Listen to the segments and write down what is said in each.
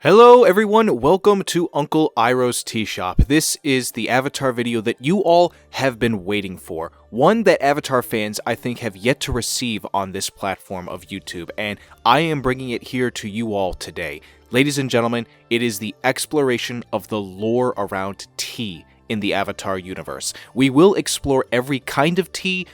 Hello everyone, welcome to Uncle Iroh's Tea Shop. This is the Avatar video that you all have been waiting for. One that Avatar fans I think have yet to receive on this platform of YouTube, and I am bringing it here to you all today. Ladies and gentlemen, it is the exploration of the lore around tea in the Avatar universe. We will explore every kind of tea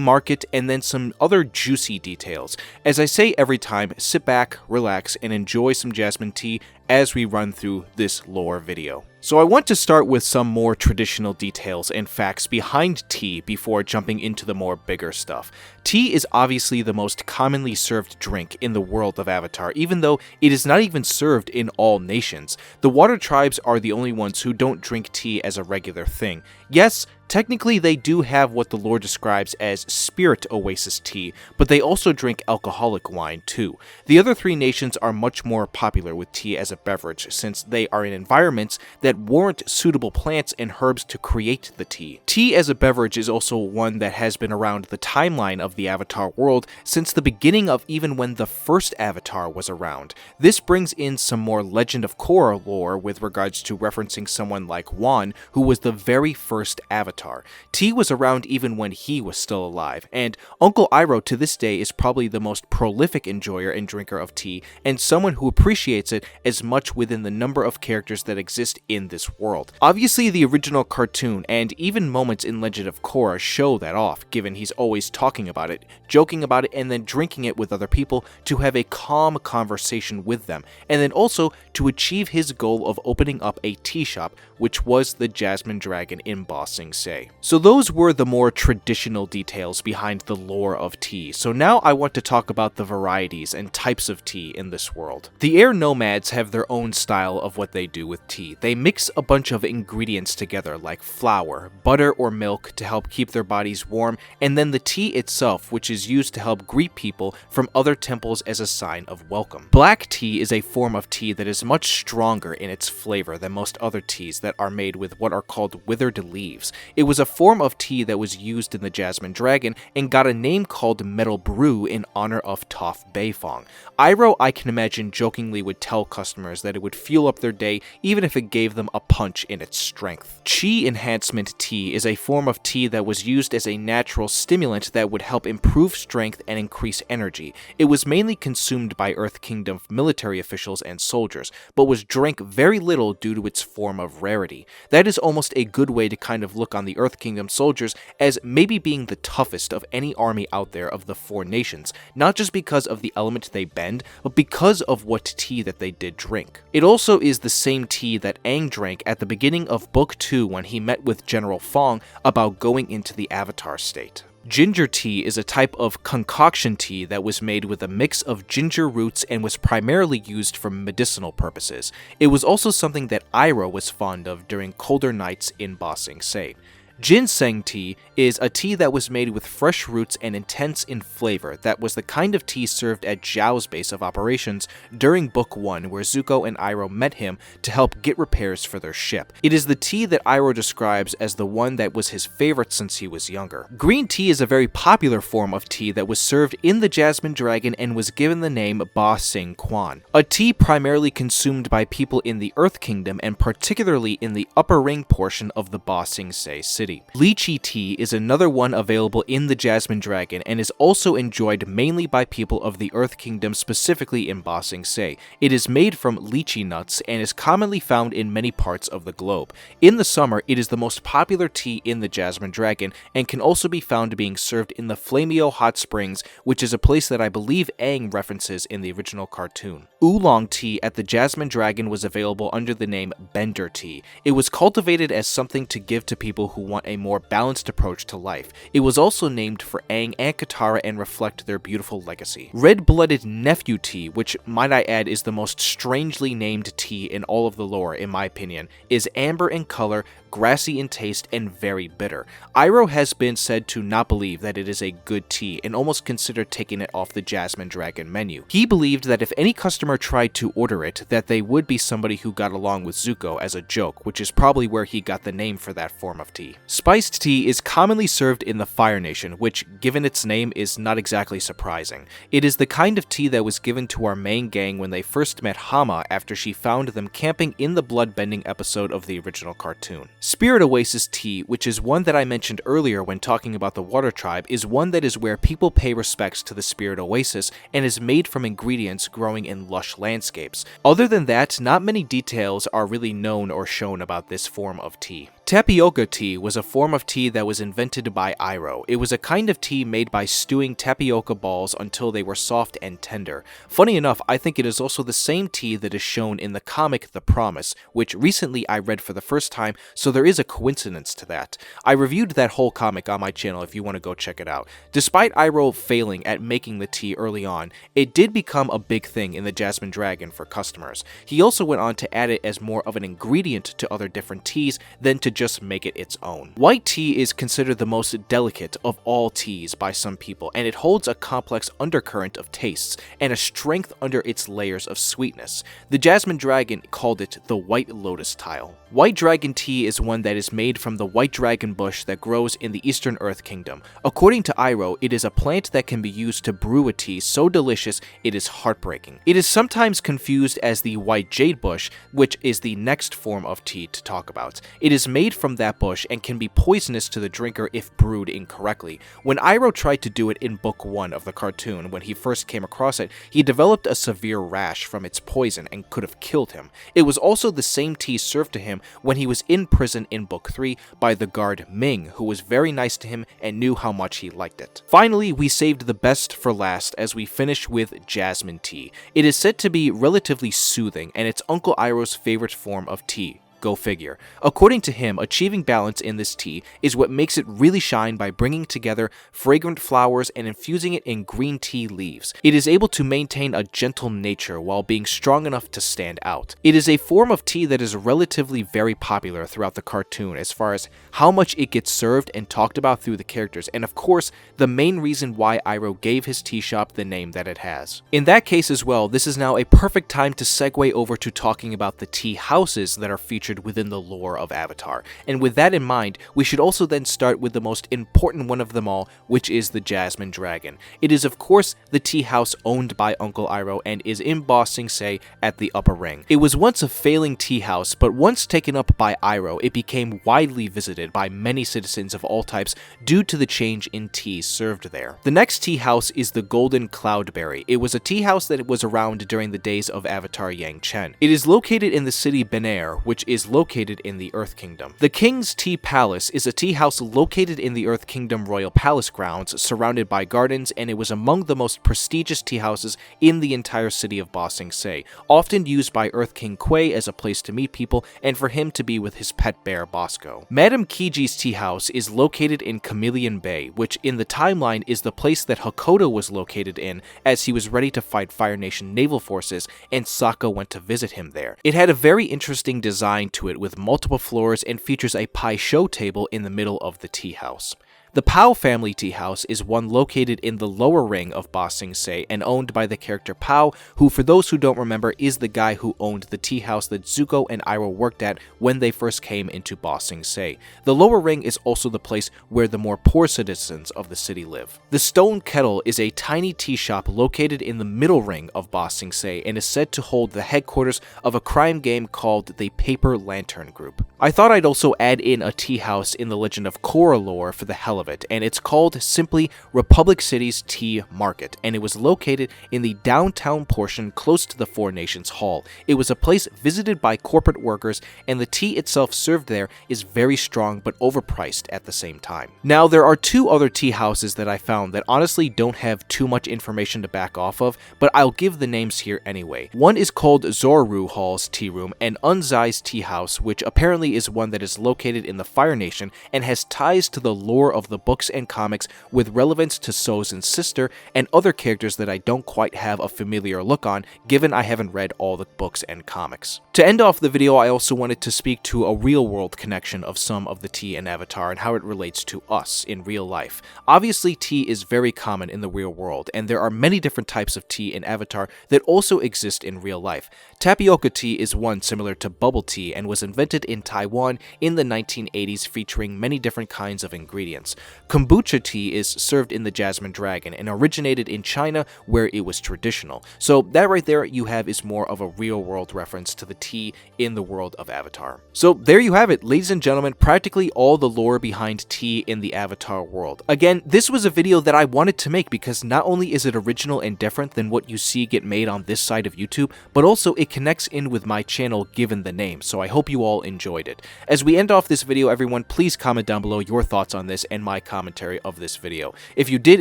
market, and then some other juicy details. As I say every time, sit back, relax, and enjoy some jasmine tea as we run through this lore video. So I want to start with some more traditional details and facts behind tea before jumping into the more bigger stuff. Tea is obviously the most commonly served drink in the world of Avatar, even though it is not even served in all nations. The water tribes are the only ones who don't drink tea as a regular thing. Yes, technically they do have what the lore describes as spirit oasis tea, but they also drink alcoholic wine too. The other three nations are much more popular with tea as a beverage, since they are in environments that warrant suitable plants and herbs to create the tea. Tea as a beverage is also one that has been around the timeline of the Avatar world since the beginning of even when the first Avatar was around. This brings in some more Legend of Korra lore with regards to referencing someone like Wan, who was the very first Avatar. Tea was around even when he was still alive, and Uncle Iroh to this day is probably the most prolific enjoyer and drinker of tea, and someone who appreciates it as much within the number of characters that exist in this world. Obviously, the original cartoon and even moments in Legend of Korra show that off, given he's always talking about it, joking about it, and then drinking it with other people to have a calm conversation with them, and then also to achieve his goal of opening up a tea shop, which was the Jasmine Dragon in Ba Sing Se. So those were the more traditional details behind the lore of tea. So now I want to talk about the varieties and types of tea in this world. The air nomads have their own style of what they do with tea. They mix a bunch of ingredients together like flour, butter, or milk to help keep their bodies warm, and then the tea itself, which is used to help greet people from other temples as a sign of welcome. Black tea is a form of tea that is much stronger in its flavor than most other teas that are made with what are called withered leaves. It was a form of tea that was used in the Jasmine Dragon and got a name called Metal Brew in honor of Toph Beifong. Iroh, I can imagine, jokingly would tell customers that it would fuel up their day even if it gave them a punch in its strength. Qi enhancement tea is a form of tea that was used as a natural stimulant that would help improve strength and increase energy. It was mainly consumed by Earth Kingdom military officials and soldiers, but was drank very little due to its form of rarity. That is almost a good way to kind of look on the Earth Kingdom soldiers as maybe being the toughest of any army out there of the four nations, not just because of the element they bend, but because of what tea that they did drink. It also is the same tea that Aang drank at the beginning of Book 2 when he met with General Fong about going into the Avatar state. Ginger tea is a type of concoction tea that was made with a mix of ginger roots and was primarily used for medicinal purposes. It was also something that Iroh was fond of during colder nights in Ba Sing Se. Ginseng tea is a tea that was made with fresh roots and intense in flavor that was the kind of tea served at Zhao's base of operations during Book 1 where Zuko and Iroh met him to help get repairs for their ship. It is the tea that Iroh describes as the one that was his favorite since he was younger. Green tea is a very popular form of tea that was served in the Jasmine Dragon and was given the name Ba Sing Quan, a tea primarily consumed by people in the Earth Kingdom and particularly in the upper ring portion of the Ba Sing Se city. Lychee tea is another one available in the Jasmine Dragon and is also enjoyed mainly by people of the Earth Kingdom, specifically in Ba Sing Se. It is made from lychee nuts and is commonly found in many parts of the globe. In the summer, it is the most popular tea in the Jasmine Dragon and can also be found being served in the Flameo Hot Springs, which is a place that I believe Aang references in the original cartoon. Oolong tea at the Jasmine Dragon was available under the name Bender tea. It was cultivated as something to give to people who want a more balanced approach to life. It was also named for Aang and Katara and reflect their beautiful legacy. Red-blooded nephew tea, which might I add is the most strangely named tea in all of the lore in my opinion, is amber in color, grassy in taste and very bitter. Iroh has been said to not believe that it is a good tea and almost considered taking it off the Jasmine Dragon menu. He believed that if any customer tried to order it, that they would be somebody who got along with Zuko as a joke, which is probably where he got the name for that form of tea. Spiced tea is commonly served in the Fire Nation, which, given its name, is not exactly surprising. It is the kind of tea that was given to our main gang when they first met Hama after she found them camping in the bloodbending episode of the original cartoon. Spirit Oasis tea, which is one that I mentioned earlier when talking about the Water Tribe, is one that is where people pay respects to the Spirit Oasis and is made from ingredients growing in lush landscapes. Other than that, not many details are really known or shown about this form of tea. Tapioca tea was a form of tea that was invented by Iroh. It was a kind of tea made by stewing tapioca balls until they were soft and tender. Funny enough, I think it is also the same tea that is shown in the comic The Promise, which recently I read for the first time, so there is a coincidence to that. I reviewed that whole comic on my channel if you want to go check it out. Despite Iroh failing at making the tea early on, it did become a big thing in the Jasmine Dragon for customers. He also went on to add it as more of an ingredient to other different teas than to just make it its own. White tea is considered the most delicate of all teas by some people, and it holds a complex undercurrent of tastes and a strength under its layers of sweetness. The Jasmine Dragon called it the White Lotus Tile. White Dragon tea is one that is made from the white dragon bush that grows in the Eastern Earth Kingdom. According to Iroh, it is a plant that can be used to brew a tea so delicious it is heartbreaking. It is sometimes confused as the white jade bush, which is the next form of tea to talk about. It is made from that bush and can be poisonous to the drinker if brewed incorrectly. When Iroh tried to do it in book 1 of the cartoon, when he first came across it, he developed a severe rash from its poison and could have killed him. It was also the same tea served to him when he was in prison in book 3 by the guard Ming, who was very nice to him and knew how much he liked it. Finally, we saved the best for last as we finish with jasmine tea. It is said to be relatively soothing, and it's Uncle Iroh's favorite form of tea. Go figure. According to him, achieving balance in this tea is what makes it really shine by bringing together fragrant flowers and infusing it in green tea leaves. It is able to maintain a gentle nature while being strong enough to stand out. It is a form of tea that is relatively very popular throughout the cartoon as far as how much it gets served and talked about through the characters, and of course, the main reason why Iroh gave his tea shop the name that it has. In that case as well, this is now a perfect time to segue over to talking about the tea houses that are featured within the lore of Avatar. And with that in mind, we should also then start with the most important one of them all, which is the Jasmine Dragon. It is of course the tea house owned by Uncle Iroh and is in Ba Sing Se at the Upper Ring. It was once a failing tea house, but once taken up by Iroh, it became widely visited by many citizens of all types due to the change in tea served there. The next tea house is the Golden Cloudberry. It was a tea house that was around during the days of Avatar Yang Chen. It is located in the city Benair, which is located in the Earth Kingdom. The King's Tea Palace is a tea house located in the Earth Kingdom Royal Palace grounds, surrounded by gardens, and it was among the most prestigious tea houses in the entire city of Ba Sing Se, often used by Earth King Kwei as a place to meet people and for him to be with his pet bear Bosco. Madame Kiji's tea house is located in Chameleon Bay, which in the timeline is the place that Hakoda was located in as he was ready to fight Fire Nation naval forces and Sokka went to visit him there. It had a very interesting design to it with multiple floors and features a pie show table in the middle of the tea house. The Pao family tea house is one located in the lower ring of Ba Sing Se and owned by the character Pao, who for those who don't remember is the guy who owned the tea house that Zuko and Iroh worked at when they first came into Ba Sing Se. The lower ring is also the place where the more poor citizens of the city live. The Stone Kettle is a tiny tea shop located in the middle ring of Ba Sing Se and is said to hold the headquarters of a crime game called the Paper Lantern Group. I thought I'd also add in a tea house in the Legend of Korra lore for the hell of it, and it's called simply Republic City's Tea Market, and it was located in the downtown portion close to the Four Nations Hall. It was a place visited by corporate workers, and the tea itself served there is very strong but overpriced at the same time. Now, there are two other tea houses that I found that honestly don't have too much information to back off of, but I'll give the names here anyway. One is called Zoru Hall's Tea Room and Unzai's Tea House, which apparently tea is one that is located in the Fire Nation and has ties to the lore of the books and comics with relevance to Sozin's sister and other characters that I don't quite have a familiar look on, given I haven't read all the books and comics. To end off the video, I also wanted to speak to a real-world connection of some of the tea in Avatar and how it relates to us in real life. Obviously, tea is very common in the real world, and there are many different types of tea in Avatar that also exist in real life. Tapioca tea is one similar to bubble tea and was invented in Taiwan in the 1980s, featuring many different kinds of ingredients. Kombucha tea is served in the Jasmine Dragon and originated in China, where it was traditional. So that right there you have is more of a real-world reference to the tea in the world of Avatar. So there you have it, ladies and gentlemen, practically all the lore behind tea in the Avatar world. Again, this was a video that I wanted to make because not only is it original and different than what you see get made on this side of YouTube, but also it connects in with my channel given the name, so I hope you all enjoyed it. As we end off this video, everyone, please comment down below your thoughts on this and my commentary of this video. If you did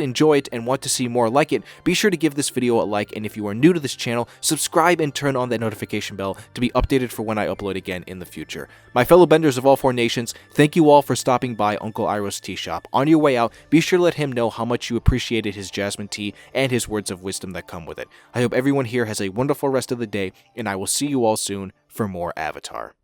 enjoy it and want to see more like it, be sure to give this video a like, and if you are new to this channel, subscribe and turn on that notification bell to be updated for when I upload again in the future. My fellow benders of all four nations, thank you all for stopping by Uncle Iroh's tea shop. On your way out, be sure to let him know how much you appreciated his jasmine tea and his words of wisdom that come with it. I hope everyone here has a wonderful rest of the day, and I will see you all soon for more Avatar.